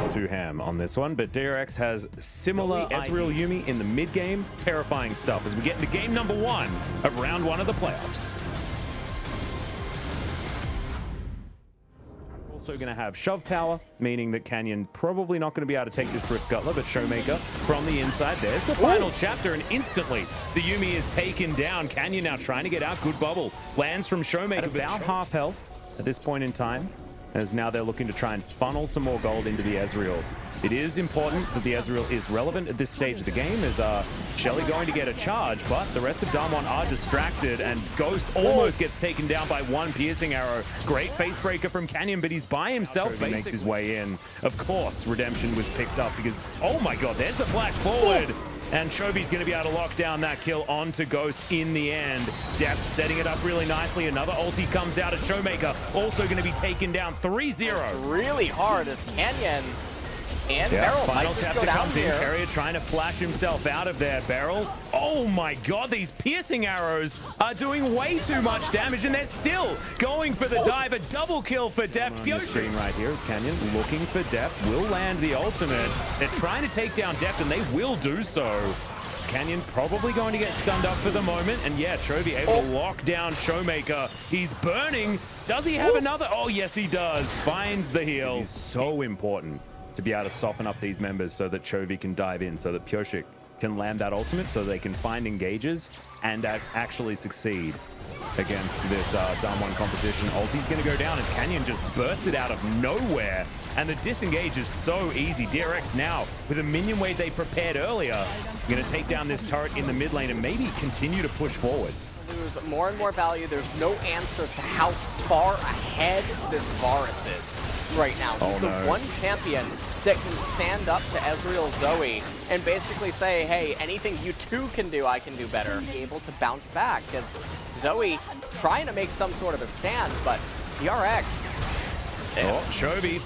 too ham on this one, but DRX has similar Ezreal Yuumi in the mid game. Terrifying stuff as we get into game number 1 of round 1 of the playoffs. Also going to have shove power, meaning that Canyon probably not going to be able to take this Rift Scuttler, but Showmaker from the inside. There's the final chapter, and instantly the Yuumi is taken down. Canyon now trying to get out. Good bubble. Lands from Showmaker. At about half health at this point in time, as now they're looking to try and funnel some more gold into the Ezreal. It is important that the Ezreal is relevant at this stage of the game, as Shelly going to get a charge, but the rest of Damwon are distracted, and Ghost almost gets taken down by one piercing arrow. Great face breaker from Canyon, but he's by himself. He makes his way in. Of course, Redemption was picked up because, oh my god, there's the flash forward. And Chobi's going to be able to lock down that kill onto Ghost in the end. Depth setting it up really nicely. Another ulti comes out at Showmaker, also going to be taken down 3-0. Really hard as Canyon and Beryl final might chapter go down comes here. in. Carrier trying to flash himself out of there. Beryl, oh my god, these piercing arrows are doing way too much damage, and they're still going for the dive. A double kill for Deft. On the screen right here is Canyon looking for Deft. Will land the ultimate. They're trying to take down Deft, and they will do so. Is Canyon probably going to get stunned up for the moment? And yeah, Chovy able to lock down Showmaker. He's burning. Does he have another? Oh yes, he does. Finds the heal. He's so important to be able to soften up these members so that Chovy can dive in, so that Pyosik can land that ultimate, so they can find engages and actually succeed against this Damwon composition. Ulti's going to go down as Canyon just bursted out of nowhere, and the disengage is so easy. DRX now, with a minion wave they prepared earlier, going to take down this turret in the mid lane and maybe continue to push forward. Lose more and more value. There's no answer to how far ahead this Varus is right now. He's the one champion that can stand up to Ezreal Zoe and basically say, hey, anything you two can do, I can do better. Be able to bounce back. It's Zoe trying to make some sort of a stand, but DRX. Oh, Chovy,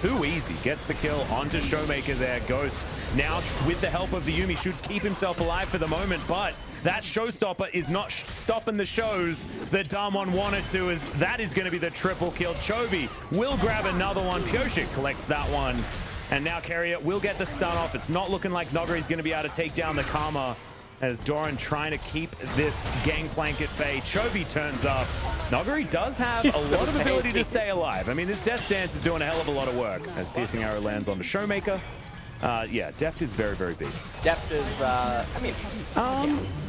too easy. Gets the kill onto Showmaker there. Ghost now, with the help of the Yuumi, should keep himself alive for the moment, but that showstopper is not stopping the shows that Damwon wanted to, as that is going to be the triple kill. Chovy will grab another one. Pyosik collects that one. And now Carrier will get the stun off. It's not looking like Nogari's going to be able to take down the Karma, as Doran trying to keep this gangplank at bay. Chovy turns up. Nogari does have a lot of ability to stay alive. I mean, this Death Dance is doing a hell of a lot of work as Piercing Arrow lands onto Showmaker. Yeah, Deft is very, very big. Deft is, I mean,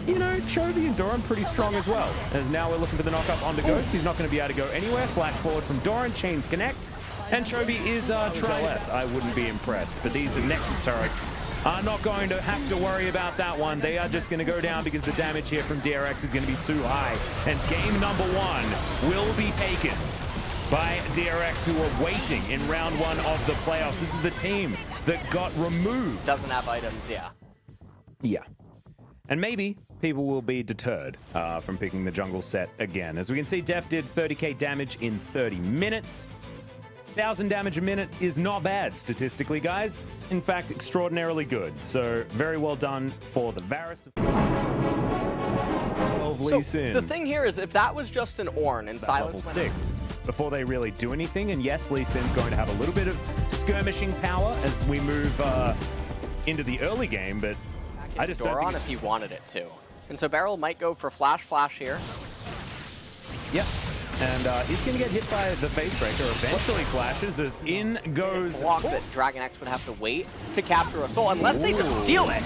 you know, Chovy and Doran pretty strong as well. As now we're looking for the knock-up onto Ghost. He's not going to be able to go anywhere. Flash forward from Doran, chains connect. And Chovy is trying. I wouldn't be impressed. But these Nexus turrets are not going to have to worry about that one. They are just going to go down because the damage here from DRX is going to be too high. And game number 1 will be taken by DRX, who are waiting in round 1 of the playoffs. This is the team that got removed. Doesn't have items, yeah. Yeah. And maybe people will be deterred from picking the jungle set again. As we can see, Deft did 30k damage in 30 minutes. 1,000 damage a minute is not bad statistically, guys. It's in fact extraordinarily good. So very well done for the Varus. So the thing here is, if that was just an Ornn and Silas level 6 before they really do anything, and yes, Lee Sin's going to have a little bit of skirmishing power as we move into the early game, but I just don't think if he wanted it to. And so Beryl might go for flash here. Yep. And he's going to get hit by the face breaker. Eventually flashes as in goes. Block that Dragon X would have to wait to capture a soul unless they just steal it.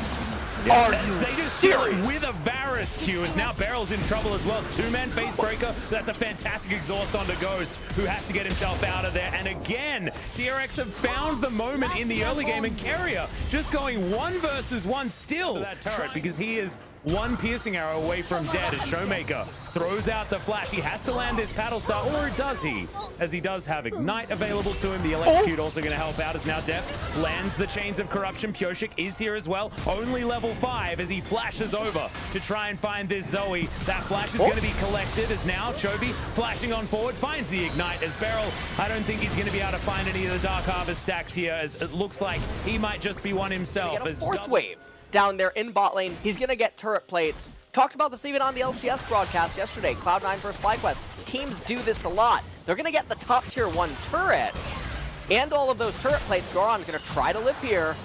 Yeah, they just steal it with a Varus Q, as now Beryl's in trouble as well. Two-man face breaker. That's a fantastic exhaust onto Ghost, who has to get himself out of there. And again, DRX have found the moment in the early game, and Carrier just going 1 versus 1 still that turret, because he is 1 piercing arrow away from dead as Showmaker throws out the flash. He has to land this paddle star, or does he? As he does have Ignite available to him. The Electrocute also going to help out as now Deft lands the Chains of Corruption. Pyosik is here as well. Only level 5 as he flashes over to try and find this Zoe. That flash is going to be collected as now Chovy flashing on forward finds the Ignite as Beryl. I don't think he's going to be able to find any of the Dark Harvest stacks here, as it looks like he might just be one himself. They get a fourth wave down there in bot lane. He's going to get turret plates. Talked about this even on the LCS broadcast yesterday. Cloud9 versus FlyQuest. Teams do this a lot. They're going to get the top tier 1 turret, and all of those turret plates. Doran's going to try to live here.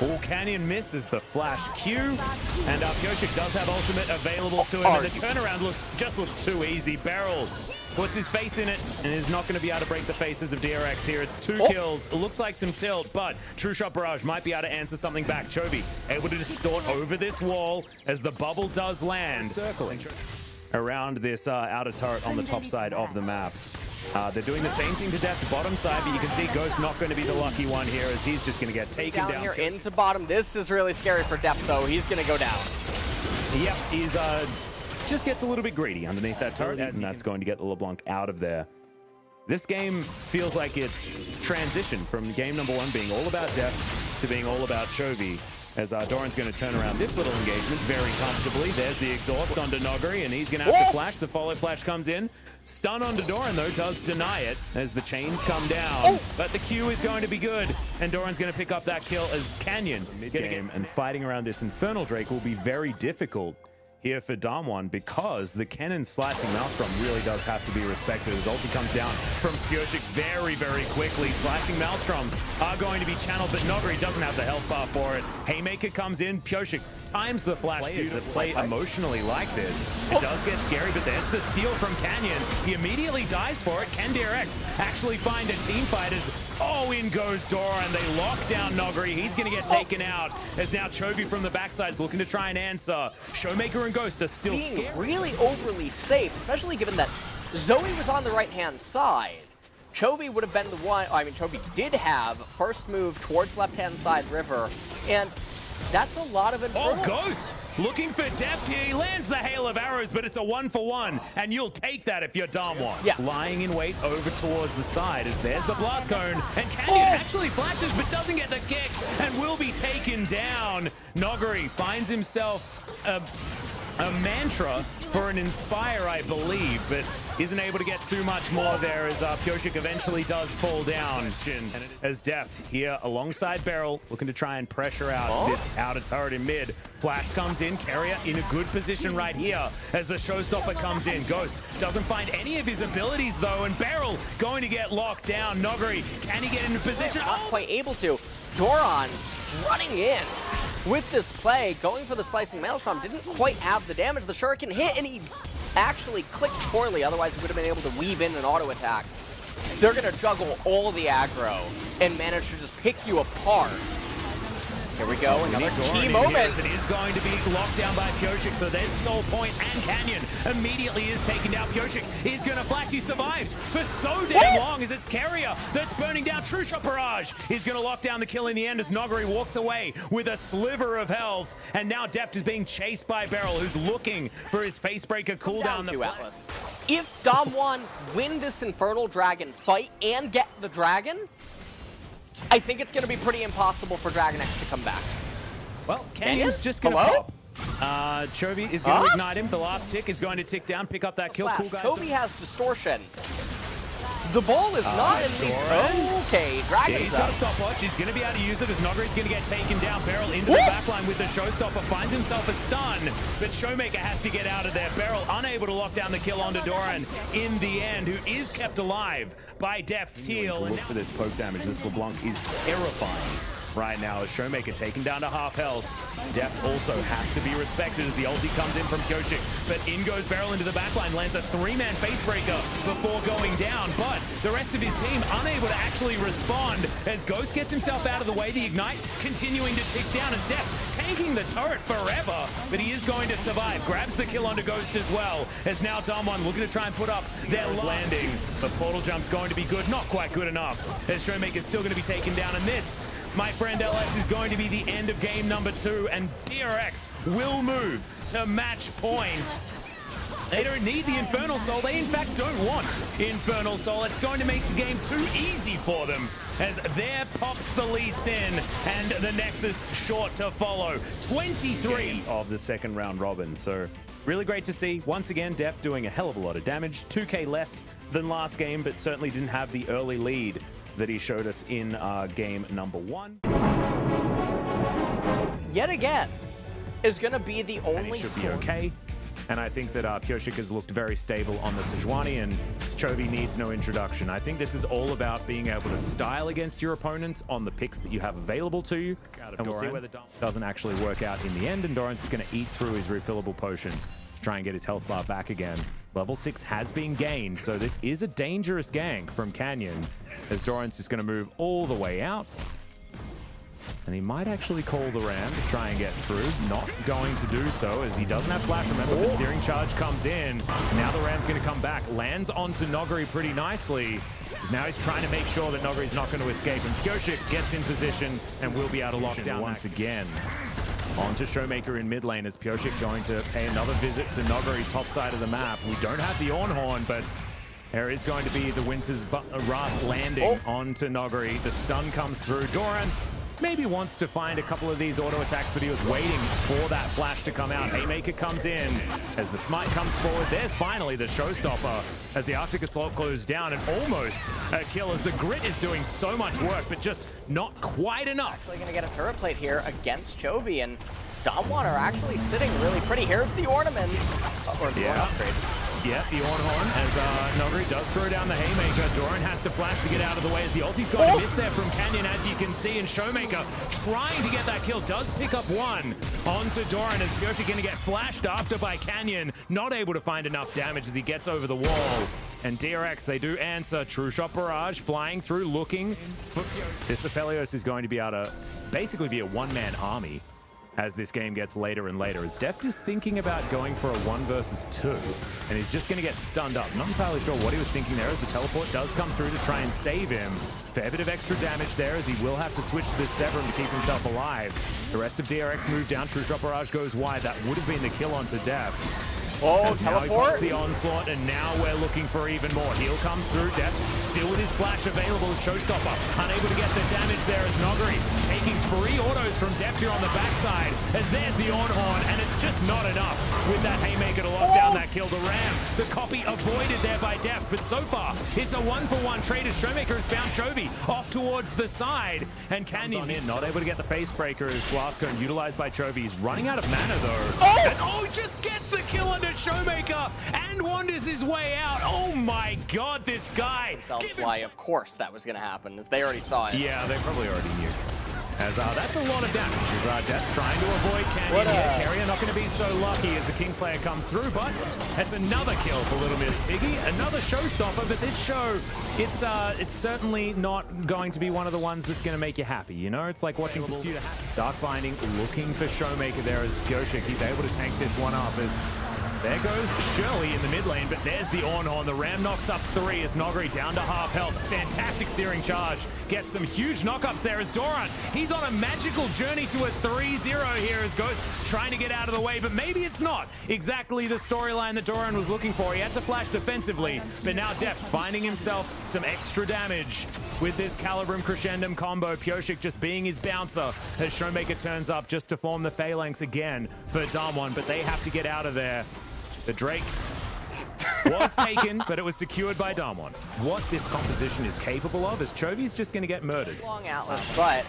Oh, Canyon misses the flash Q, and Pyosik does have ultimate available to him, and the turnaround just looks too easy. Beryl puts his face in it and is not going to be able to break the faces of DRX here. It's 2 kills. It looks like some tilt, but True Shot Barrage might be able to answer something back. Chovy able to distort over this wall as the bubble does land. Circling around this outer turret on the top side of the map. They're doing the same thing to Deft bottom side, but you can see Ghost not going to be the lucky one here as he's just going to get taken down. Here into bottom. This is really scary for Deft, though. He's going to go down. Yep, he's just gets a little bit greedy underneath that turret, and that's going to get the LeBlanc out of there. This game feels like it's transitioned from game number 1 being all about Deft to being all about Chovy, as Doran's going to turn around this little engagement very comfortably. There's the exhaust onto Noguri, and he's going to have to flash. The follow flash comes in. Stun onto Doran, though, does deny it as the chains come down. But the Q is going to be good, and Doran's going to pick up that kill as Canyon mid-game. And fighting around this Infernal Drake will be very difficult here for Damwon, because the Cannon slicing Maelstrom really does have to be respected as ulti comes down from Pyosik very, very quickly. Slicing Maelstroms are going to be channeled, but Noguri doesn't have the health bar for it. Haymaker comes in, Pyosik times the flash. Players that play emotionally like this, it does get scary, but there's the steal from Canyon. He immediately dies for it. Can DRX actually find a team fight as, in goes Dora, and they lock down Noguri. He's going to get taken out as now Chovy from the backside looking to try and answer. Showmaker and Ghost are still being really overly safe, especially given that Zoe was on the right-hand side. Chovy would have been the one, I mean, Chovy did have first move towards left-hand side river, and that's a lot of Infernal. Ghost looking for depth here. He lands the hail of arrows, but it's a 1-for-1, and you'll take that if you're Damwon. Yeah. Lying in wait over towards the side as there's the blast cone, and Canyon actually flashes but doesn't get the kick and will be taken down. Noguri finds himself a mantra for an Inspire, I believe, but isn't able to get too much more there as Pyosik eventually does fall down. As Deft here alongside Beryl, looking to try and pressure out this outer turret in mid. Flash comes in, Carrier in a good position right here as the Showstopper comes in. Ghost doesn't find any of his abilities though, and Beryl going to get locked down. Noguri, can he get into position? Not quite able to. Doran running in with this play, going for the slicing Maelstrom, didn't quite have the damage. The Shuriken hit, and he actually clicked poorly, otherwise he would have been able to weave in an auto attack. They're going to juggle all the aggro and manage to just pick you apart. Here we go, another key moment. It is going to be locked down by Pyosik, so there's Soul Point, and Canyon immediately is taken down. Pyosik is going to flash. He survives for so damn long as it's Carrier that's burning down. True Shot Barrage is going to lock down the kill in the end as Noguri walks away with a sliver of health, and now Deft is being chased by Beryl, who's looking for his Facebreaker cooldown. Atlas. If Damwon win this Infernal Dragon fight and get the dragon, I think it's going to be pretty impossible for Dragon X to come back. Well, Canyon's just going to pop. Chovy is going to ignite him. The last tick is going to tick down, pick up that kill. Cool guy. Chovy has distortion. The ball is not at least. Okay, Dragon's He's got a stopwatch. He's going to be able to use it as Noguri's going to get taken down. Beryl into the backline with the Showstopper. Finds himself a stun, but Showmaker has to get out of there. Beryl unable to lock down the kill onto Doran in the end, who is kept alive by Deft's heal. Look for this poke damage. This LeBlanc is terrifying right now as Showmaker taken down to half health. Deft also has to be respected as the ulti comes in from Pyosik, but in goes Beryl into the backline, lands a 3-man Facebreaker before going down, but the rest of his team unable to actually respond as Ghost gets himself out of the way. The Ignite continuing to tick down as Deft tanking the turret forever, but he is going to survive. Grabs the kill onto Ghost as well, as now Damwon looking to try and put up their landing. The portal jump's going to be good, not quite good enough, as Showmaker's still going to be taken down, and this, my friend LS, is going to be the end of game number 2, and DRX will move to match point. They don't need the Infernal Soul. They, in fact, don't want Infernal Soul. It's going to make the game too easy for them, as there pops the Lee Sin, and the Nexus short to follow. 23 of the second round robin. So really great to see. Once again, Deft doing a hell of a lot of damage. 2k less than last game, but certainly didn't have the early lead that he showed us in game number 1. Yet again, is going to be the only and he should be okay. And I think that Pyosik has looked very stable on the Sejuani, and Chovy needs no introduction. I think this is all about being able to style against your opponents on the picks that you have available to you. And we'll see whether Dom doesn't actually work out in the end, and Doran's just going to eat through his refillable potion to try and get his health bar back again. Level 6 has been gained, so this is a dangerous gank from Canyon, as Doran's just going to move all the way out. And he might actually call the Ram to try and get through. Not going to do so, as he doesn't have flash, remember, but Searing Charge comes in. Now the Ram's going to come back, lands onto Noguri pretty nicely. Now he's trying to make sure that Noguri's not going to escape, and Pyosik gets in position and will be able to lock down once again. On to Showmaker in mid lane, as Pyosik going to pay another visit to Noguri, top side of the map. We don't have the Ornhorn, but there is going to be the Winter's Wrath landing onto Noguri. The stun comes through. Doran maybe wants to find a couple of these auto attacks, but he was waiting for that flash to come out. Haymaker comes in as the smite comes forward. There's finally the showstopper as the Arctic Assault goes down, and almost a kill as the Grit is doing so much work, but just not quite enough. Actually going to get a turret plate here against Chovy, and Damwon are actually sitting really pretty. Here's the ornament, or the upgrade. Yeah, the Ornhorn as Noguri does throw down the Haymaker. Doran has to flash to get out of the way as the ulti's going to miss there from Canyon, as you can see, and Showmaker trying to get that kill, does pick up one onto Doran, as Pyosik going to get flashed after by Canyon, not able to find enough damage as he gets over the wall. And DRX, they do answer. True Shot Barrage flying through, looking for this. Aphelios is going to be able to basically be a one-man army as this game gets later and later, as Deft is thinking about going for a 1 versus 2, and he's just going to get stunned up. Not entirely sure what he was thinking there, as the teleport does come through to try and save him. Fair bit of extra damage there, as he will have to switch to this Severum to keep himself alive. The rest of DRX move down. True Shot Barrage goes wide. That would have been the kill onto Deft. Oh, now he teleport! pops the onslaught, and now we're looking for even more. Heal comes through. Deft still with his flash available as Showstopper. Unable to get the damage there as Noguri taking 3 autos from Deft here on the backside. As there's the Ornhorn, and it's just not enough with that Haymaker to lock down that kill. The Ram, the copy avoided there by Deft, but so far it's a 1-for-1 trade as Showmaker has found Chovy off towards the side. And Canyon in, not able to get the face breaker as Blascone utilized by Chovy. He's running out of mana though. And just gets the kill under Showmaker and wanders his way out. Oh my god, this guy. Why, of course that was going to happen, as they already saw it. Yeah, they probably already knew. As that's a lot of damage. As Death trying to avoid Canyon here. Carrier not going to be so lucky as the Kingslayer comes through, but that's another kill for Little Miss Piggy. Another showstopper, but this show, it's certainly not going to be one of the ones that's going to make you happy, you know? It's like watching Pursuit of Happiness. Dark Binding looking for Showmaker there as Pyosik. He's able to tank this one up as there goes Shirley in the mid lane, but there's the Ornhorn. The Ram knocks up 3 as Noguri down to half health. Fantastic Searing Charge. Gets some huge knockups there as Doran. He's on a magical journey to a 3-0 here as Ghost trying to get out of the way, but maybe it's not exactly the storyline that Doran was looking for. He had to flash defensively, but now Deft finding himself some extra damage with this Calibrum Crescendum combo. Pyosik just being his bouncer as Showmaker turns up just to form the Phalanx again for Damwon, but they have to get out of there. The Drake was taken, but it was secured by Damwon. What this composition is capable of is Chovy's just going to get murdered. Long Atlas, but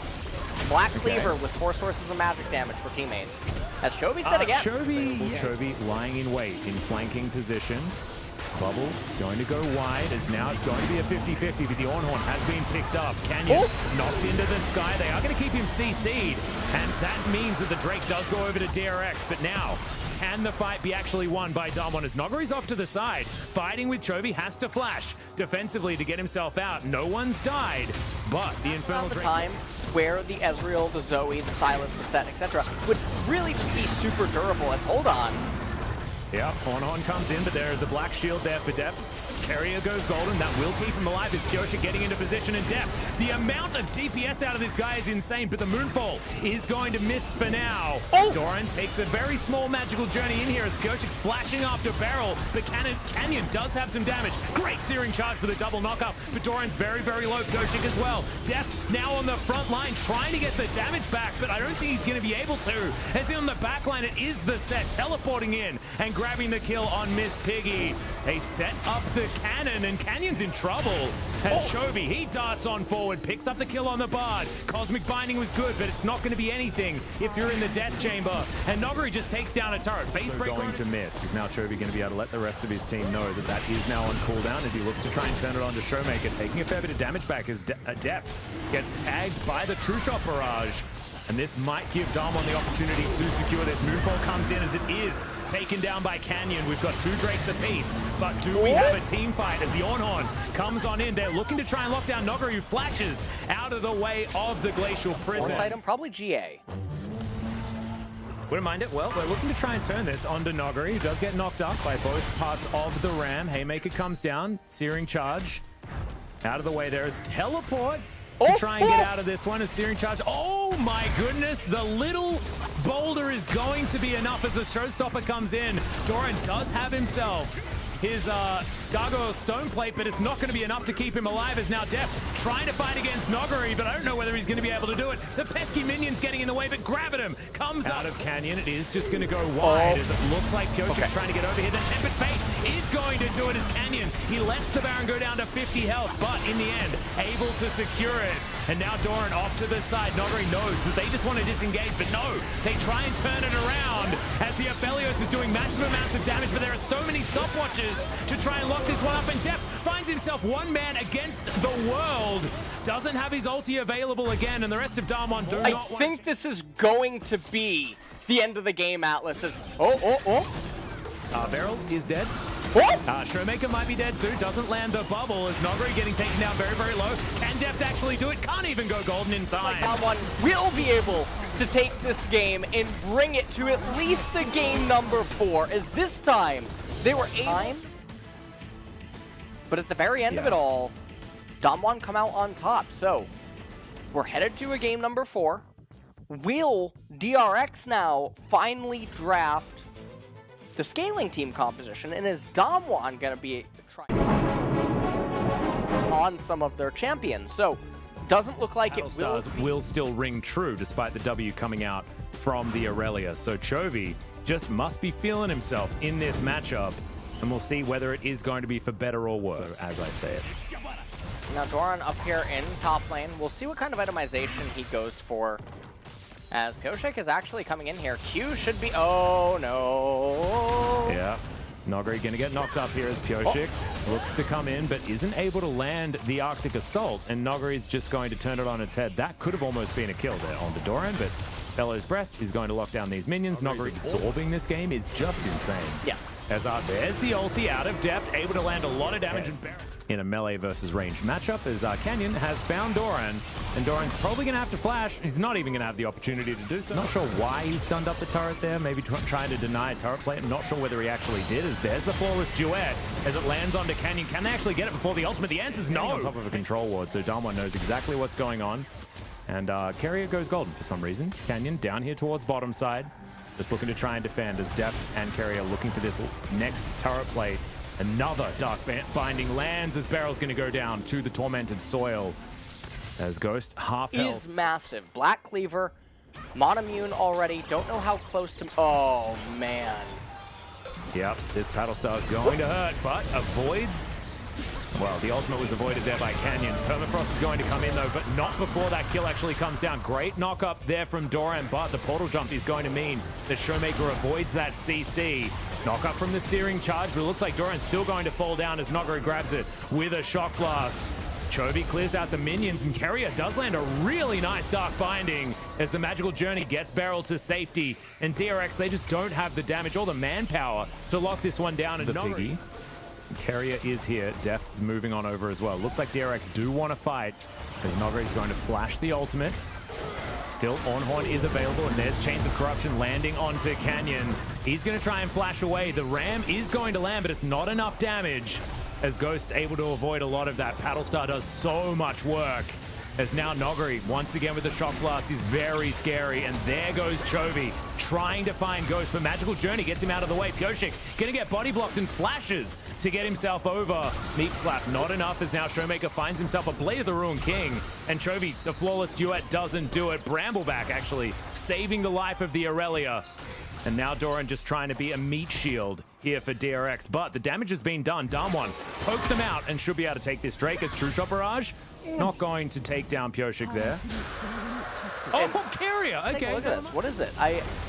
Black Cleaver with 4 sources of magic damage for teammates. As Chovy said again. Chovy lying in wait in flanking position. Bubble going to go wide, as now it's going to be a 50-50, but the Ornhorn has been picked up. Canyon knocked into the sky. They are going to keep him CC'd, and that means that the Drake does go over to DRX, but now can the fight be actually won by Damwon as Noguri's off to the side, fighting with Chovy, has to flash defensively to get himself out. No one's died, but the Infernal Drake... time where the Ezreal, the Zoe, the Sylas, the Set, etc. would really just be super durable as hold on. Yeah, Ornhorn comes in, but there is a black shield there for Deft. Carrier goes golden. That will keep him alive as Pyosik getting into position, and Deft. The amount of DPS out of this guy is insane, but the Moonfall is going to miss for now. Doran takes a very small magical journey in here as Pyosik's flashing after Barrel, but Canyon does have some damage. Great Searing Charge for the double knockup, but Doran's very, very low. Pyosik as well. Deft now on the front line trying to get the damage back, but I don't think he's going to be able to. As in on the back line, it is the Set teleporting in and grabbing the kill on Miss Piggy. They set up the cannon, and Canyon's in trouble. As Chovy, he darts on forward, picks up the kill on the Bard. Cosmic Binding was good, but it's not going to be anything if you're in the Death Chamber. And Noguri just takes down a turret. Base break going to miss. Is now Chovy going to be able to let the rest of his team know that that is now on cooldown as he looks to try and turn it on to Showmaker, taking a fair bit of damage back as Deft gets tagged by the True Shot barrage. And this might give Damwon the opportunity to secure this. Moonfall comes in as it is taken down by Canyon. We've got 2 Drakes apiece, but do we have a team fight as the Ornhorn comes on in? They're looking to try and lock down Noguri, who flashes out of the way of the Glacial Prison. Fourth item, probably GA. Wouldn't mind it. Well, we're looking to try and turn this onto Noguri, who does get knocked up by both parts of the Ram. Haymaker comes down, Searing Charge. Out of the way there is Teleport to try and get out of this one. A Searing Charge. Oh my goodness, the little boulder is going to be enough as the Showstopper comes in. Doran does have himself his Gargoyle Stone Plate, but it's not going to be enough to keep him alive as now Deft trying to fight against Noguri, but I don't know whether he's going to be able to do it. The pesky minions getting in the way, but Gravitum comes out of Canyon. It is just going to go wide as it looks like Pyoshik's trying to get over here. The Tempered Fate is going to do it as Canyon. He lets the Baron go down to 50 health, but in the end, able to secure it. And now Doran off to the side. Noguri knows that they just want to disengage, but no, they try and turn it around as the Aphelios is doing massive amounts of damage, but there are so many stopwatches to try and lock this one up, and Deft finds himself one man against the world. Doesn't have his ulti available again, and the rest of Damwon do not want to... I think this is going to be the end of the game, Atlas. Beryl is dead. Showmaker might be dead too. Doesn't land the bubble as Noguri getting taken down very, very low. Can Deft actually do it? Can't even go golden in time. Damwon will be able to take this game and bring it to at least the game number 4, as this time they were able. But at the very end of it all, Damwon come out on top. So we're headed to a game number 4. Will DRX now finally draft the scaling team composition, and is Damwon going to be trying on some of their champions? So doesn't look like it will still ring true despite the W coming out from the Aurelia. So Chovy just must be feeling himself in this matchup, and we'll see whether it is going to be for better or worse, as I say it. Now Doran up here in top lane. We'll see what kind of itemization he goes for, as Pyoshik is actually coming in here. Q should be... Oh, no. Yeah. Noguri going to get knocked up here as Pyoshik looks to come in, but isn't able to land the Arctic Assault, and Noguri is just going to turn it on its head. That could have almost been a kill there on the Doran, but Bellow's Breath is going to lock down these minions. Noguri absorbing this game is just insane. Yes. As there's the ulti out of Deft, able to land a lot of damage in a melee versus ranged matchup, as Canyon has found Doran, and Doran's probably going to have to flash. He's not even going to have the opportunity to do so. Not sure why he stunned up the turret there, maybe trying to deny a turret plate. I'm not sure whether he actually did, as there's the Flawless Duet as it lands onto Canyon. Can they actually get it before the ultimate? The answer is no. On top of a control ward, so Damwon knows exactly what's going on. And Carrier goes golden for some reason. Canyon down here towards bottom side, just looking to try and defend as Deft and Carrier looking for this next turret plate. Another Dark Binding lands as Beryl's going to go down to the Tormented Soil. As Ghost half health. Is massive. Black Cleaver, Monomune already. Don't know how close to... Oh, man. Yep, this Battlestar is going to hurt, but avoids... Well, the ultimate was avoided there by Canyon. Permafrost is going to come in, though, but not before that kill actually comes down. Great knock up there from Doran, but the portal jump is going to mean that Showmaker avoids that CC. Knock up from the Searing Charge, but it looks like Doran's still going to fall down as Noguri grabs it with a Shock Blast. Chovy clears out the minions, and Carrier does land a really nice Dark Binding as the Magical Journey gets Beryl to safety. And DRX, they just don't have the damage or the manpower to lock this one down. And the Piggy. Carrier is here. Deft is moving on over as well. Looks like DRX do want to fight as Noguri is going to flash the ultimate. Still, Ornhorn is available, and there's Chains of Corruption landing onto Canyon. He's going to try and flash away. The Ram is going to land, but it's not enough damage as Ghost's able to avoid a lot of that. Battlestar does so much work as now Noguri, once again with the Shock Blast, is very scary. And there goes Chovy, trying to find Ghost, but Magical Journey gets him out of the way. Pyoshik gonna get body blocked and flashes to get himself over. Meep Slap, not enough, as now Showmaker finds himself a Blade of the Ruined King. And Chovy, the Flawless Duet, doesn't do it. Brambleback actually saving the life of the Aurelia. And now Doran just trying to be a meat shield here for DRX, but the damage has been done. Damwon poked them out and should be able to take this Drake as True Shot Barrage. Not going to take down Pyosik there. Oh, Carrier! Okay. Take a look at this. What is it?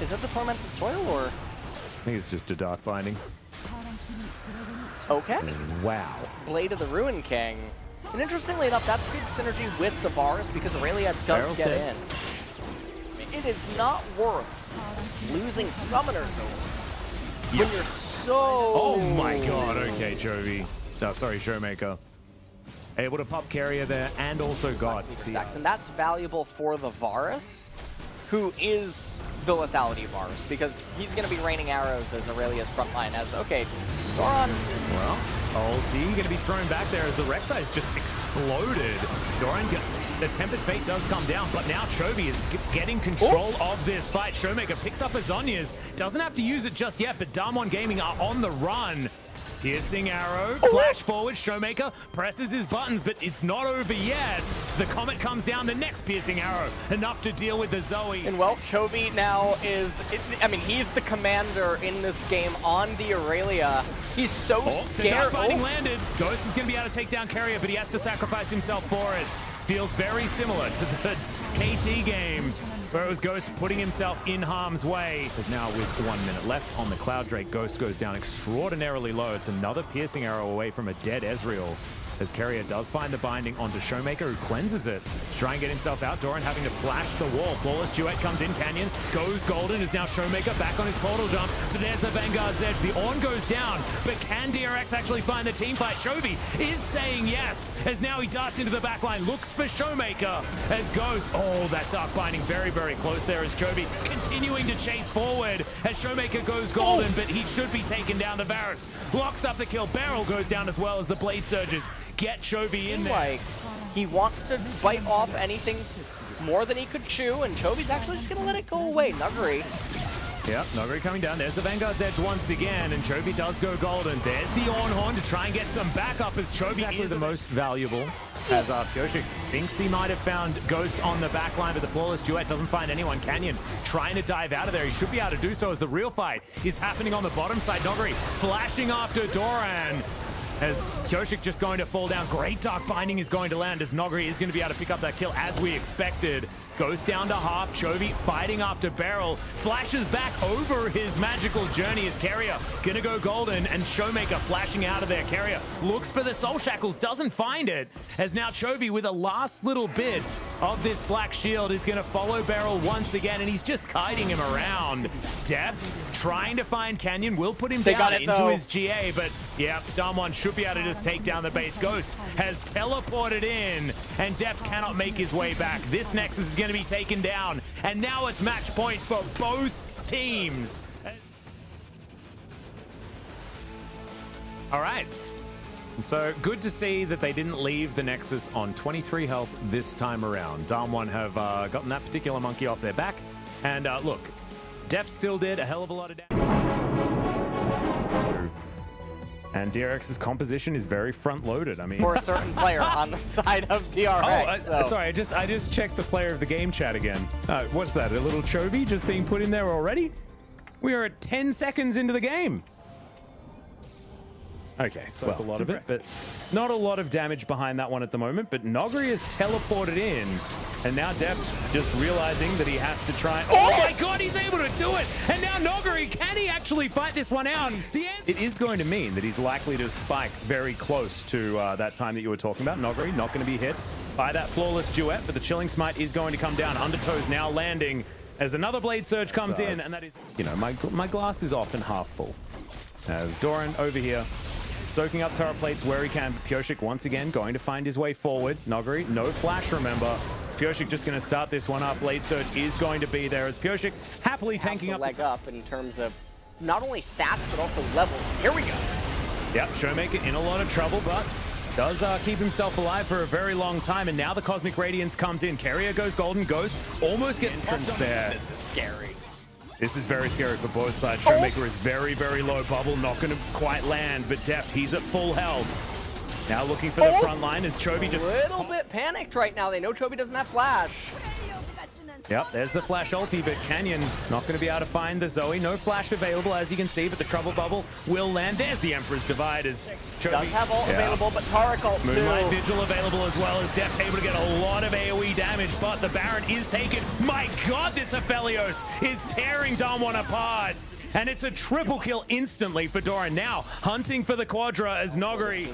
Is it the Tormented Soil or? I think it's just a Dark Binding. Okay. Wow. Blade of the Ruin King. And interestingly enough, that's good synergy with the Varus because Aurelia does Barrel's get dead. in. It is not worth losing Summoners over when you're so... Oh my god, okay, Chovy. Sorry, Showmaker. Able to pop Carrier there and also got the... And that's valuable for the Varus, who is the lethality Varus, because he's going to be raining arrows as Aurelia's frontline as, okay, Doran... Well, ulti going to be thrown back there as the Rek'Sai's just exploded. Doran, the Tempered Fate does come down, but now Chovy is getting control of this fight. Showmaker picks up his Zhonya's, doesn't have to use it just yet, but Damwon Gaming are on the run. Piercing arrow, flash forward, Showmaker presses his buttons, but it's not over yet. The Comet comes down, the next piercing arrow, enough to deal with the Zoe. And well, Chovy now is, I mean, he's the commander in this game on the Aurelia. He's so scared. The Dark Binding landed. Ghost is going to be able to take down Carrier, but he has to sacrifice himself for it. Feels very similar to the KT game, where it was Ghost putting himself in harm's way. Is now with 1 minute left on the Cloud Drake. Ghost goes down extraordinarily low. It's another piercing arrow away from a dead Ezreal. As Carrier does find the binding onto Showmaker, who cleanses it. Try and get himself out. Doran having to flash the wall. Flawless Duet comes in. Canyon goes golden. Is now Showmaker back on his portal jump. But there's the Vanguard's edge. The Ornn goes down. But can DRX actually find the team fight? Chovy is saying yes. As now he darts into the backline. Looks for Showmaker. As Ghost. Oh, that Dark Binding very, very close there as Chovy continuing to chase forward. As Showmaker goes golden. But he should be taken down. The Varus locks up the kill. Beryl goes down as well as the Blade Surges get Chovy in there. Like, he wants to bite off anything more than he could chew, and Chovy's actually just going to let it go away. Nuguri. Yep, Nuguri coming down. There's the Vanguard's edge once again, and Chovy does go golden. There's the Ornn Horn to try and get some backup as Chovy is the most valuable. As Pyosik thinks he might have found Ghost on the back line, but the Flawless Duet doesn't find anyone. Canyon trying to dive out of there. He should be able to do so as the real fight is happening on the bottom side. Nuguri flashing after Doran. As Pyosik just going to fall down. Great Dark Binding is going to land as Nuguri is going to be able to pick up that kill as we expected. Goes down to half. Chovy fighting after Beryl. Flashes back over his magical journey as Carrier going to go golden and Showmaker flashing out of there. Carrier looks for the Soul Shackles, doesn't find it. As now Chovy with a last little bit of this Black Shield is going to follow Beryl once again and he's just kiting him around. Deft trying to find Canyon, will put him down into his GA, but yeah, Damwon should be able to just take down the base. Ghost has teleported in, and Deft cannot make his way back. This Nexus is going to be taken down, and now it's match point for both teams. All right. So good to see that they didn't leave the Nexus on 23 health this time around. Damwon have gotten that particular monkey off their back, and look, Deft still did a hell of a lot of damage. And DRX's composition is very front-loaded. I mean, for a certain player on the side of DRX. Sorry, I just checked the player of the game chat again. What's that? A little Chovy just being put in there already? We are at 10 seconds into the game. Okay, so well, a lot of it, but not a lot of damage behind that one at the moment. But Nuguri is teleported in, and now Deft just realizing that he has to try. Oh my God, he's able to do it! And now Nuguri, can he actually fight this one out? It is going to mean that he's likely to spike very close to that time that you were talking about. Nuguri not going to be hit by that Flawless Duet, but the Chilling Smite is going to come down. Undertow's now landing as another Blade Surge comes in, and that is, you know, my glass is often half full. As Doran over here, soaking up turret plates where he can. Pyosik once again going to find his way forward. Nuguri, no flash, remember. It's Pyosik just going to start this one up. Blade Surge is going to be there as Pyosik happily tanking up. Leg up in terms of not only stats, but also levels. Here we go. Yep, Showmaker in a lot of trouble, but does keep himself alive for a very long time. And now the Cosmic Radiance comes in. Carrier goes golden. Ghost almost gets popped there. This is scary. This is very scary for both sides. Showmaker is very, very low. Bubble not going to quite land, but Deft, he's at full health. Now looking for the front line as Chovy just... A little bit panicked right now. They know Chovy doesn't have flash. Yep, there's the flash ulti, but Canyon not going to be able to find the Zoe. No flash available, as you can see, but the trouble bubble will land. There's the Emperor's Divide as Chovy does have ult available, but Taric ult too. Moonlight Vigil available as well, as Deft able to get a lot of AoE damage, but the Baron is taken. My God, this Aphelios is tearing Damwon apart. And it's a triple kill instantly for Doran. Now hunting for the Quadra as Noguri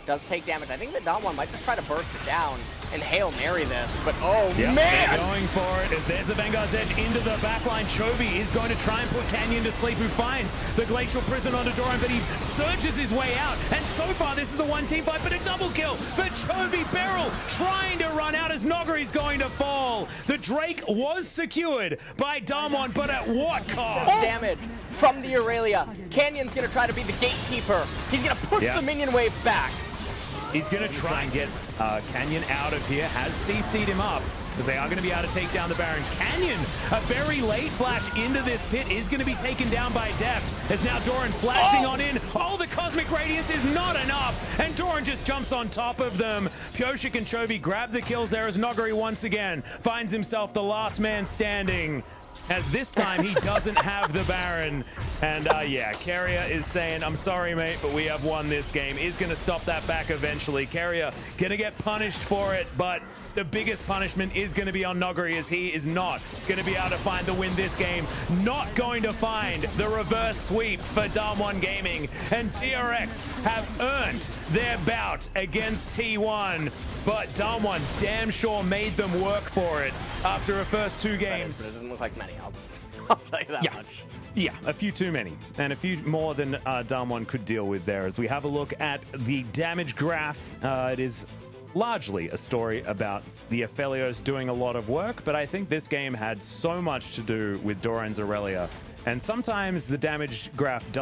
does take damage. I think that Damwon might just try to burst it down and Hail Mary this, but oh yep, man! They're going for it as there's the Vanguard's Edge into the backline. Chovy is going to try and put Canyon to sleep, who finds the Glacial Prison onto Doran, but he surges his way out. And so far, this is a one-team fight, but a double kill for Chovy. Beryl trying to run out as Noguri's going to fall. The Drake was secured by Damwon, but at what cost? Damage from the Aurelia. Canyon's going to try to be the gatekeeper. He's going to push the minion wave back. He's going to try and get Canyon out of here. Has CC'd him up, because they are going to be able to take down the Baron. Canyon, a very late flash into this pit, is going to be taken down by Deft. As now Doran flashing on in. Oh, the Cosmic Radiance is not enough. And Doran just jumps on top of them. Pyosik and Chovy grab the kills there as Noguri once again finds himself the last man standing. As this time he doesn't have the Baron. And yeah, Carrier is saying, I'm sorry, mate, but we have won this game. Is going to stop that back eventually. Carrier going to get punished for it, but the biggest punishment is going to be on Noguri, as he is not going to be able to find the win this game. Not going to find the reverse sweep for Damwon Gaming. And DRX have earned their bout against T1. But Damwon damn sure made them work for it after a first two games. It doesn't look like many, I'll tell you that much. Yeah, a few too many, and a few more than Damwon could deal with there. As we have a look at the damage graph, it is largely a story about the Aphelios doing a lot of work, but I think this game had so much to do with Doran's Aurelia, and sometimes the damage graph does